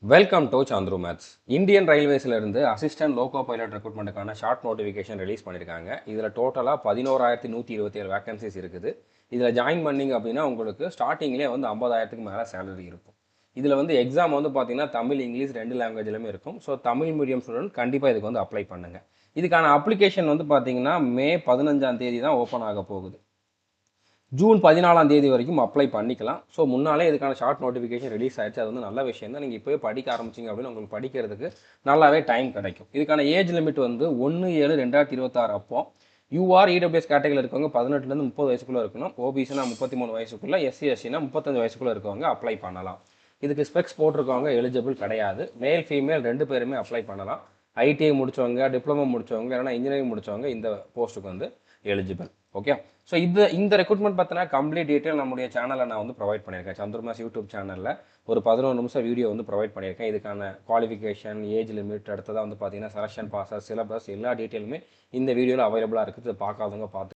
Welcome to Chandru maths. Indian ரயில்வேஸ்லேருந்து assistant loco pilot ரெக்ரூட்மெண்ட்டுக்கான short notification release பண்ணியிருக்காங்க. இதில் டோட்டலாக 11,127 வேகன்சிஸ் இருக்குது. இதில் ஜாயின் பண்ணிங்க அப்படின்னா உங்களுக்கு ஸ்டார்டிங்லேயே வந்து 50,000க்கு மேலே சேலரி இருக்கும். இதில் வந்து எக்ஸாம் வந்து பார்த்தீங்கன்னா தமிழ் இங்கிலீஷ் 2 லாங்குவேஜ்லையுமே இருக்கும். ஸோ தமிழ் மீடியம் ஸ்டூடெண்ட் கண்டிப்பாக இதுக்கு வந்து அப்ளை பண்ணுங்கள். இதுக்கான அப்ளிகேஷன் வந்து பார்த்தீங்கன்னா மே 15ஆம் தேதி தான் ஓப்பன் ஆக போகுது. ஜூன் 14ஆம் தேதி வரைக்கும் அப்ளை பண்ணிக்கலாம். ஸோ முன்னாலே இதுக்கான ஷார்ட் நோட்டிஃபிகேஷன் ரிலீஸ் ஆயிடுச்சு. அது வந்து நல்ல விஷயம் தான். நீங்கள் இப்போயே படிக்க ஆரம்பிச்சிங்க அப்படின்னு உங்களுக்கு படிக்கிறதுக்கு நல்லாவே டைம் கிடைக்கும். இதுக்கான ஏஜ் லிமிட் வந்து 1/7/2026 அப்போ யூஆர் இடபிள்யூஎஸ் கேட்டகரியில் இருக்கவங்க 18லேருந்து 30 வயசுக்குள்ளே இருக்கணும். ஓபிசினா 33 வயசுக்குள்ளே, எஸ்சி எஸ்சினா 35 வயசுக்குள்ளே இருக்கவங்க அப்ளை பண்ணலாம். இதுக்கு ஸ்பெக்ஸ் போட்டிருக்கவங்க எலிஜிபிள் கிடையாது. மேல் ஃபீமேல் 2 பேருமே அப்ளை பண்ணலாம். ஐடிஐ முடித்தவங்க, டிப்ளமோ முடித்தவங்க, இல்லைனா இன்ஜினியரிங் முடித்தவங்க இந்த போஸ்ட்டுக்கு வந்து எலிஜிபிள். ஓகே. ஸோ இந்த ரெக்ரூட்மெண்ட் பார்த்தினா கம்ப்ளீட் டீட்டெயில் நம்முடைய சேனலில் நான் வந்து ப்ரொவைட் பண்ணியிருக்கேன். சந்துரு மேத்ஸ் யூடியூப் சேனலில் ஒரு 11 நிமிஷம் வீடியோ வந்து ப்ரொவைட் பண்ணியிருக்கேன். இதுக்கான குவாலிஃபிகேஷன், ஏஜ் லிமிட், அடுத்ததாக வந்து பார்த்தீங்கன்னா செலெக்ஷன் ப்ராசஸ், சிலபஸ் எல்லா டீட்டெயிலுமே இந்த வீடியோவில் அவைலபிளாக இருக்குது. பார்க்காதவங்க பார்த்து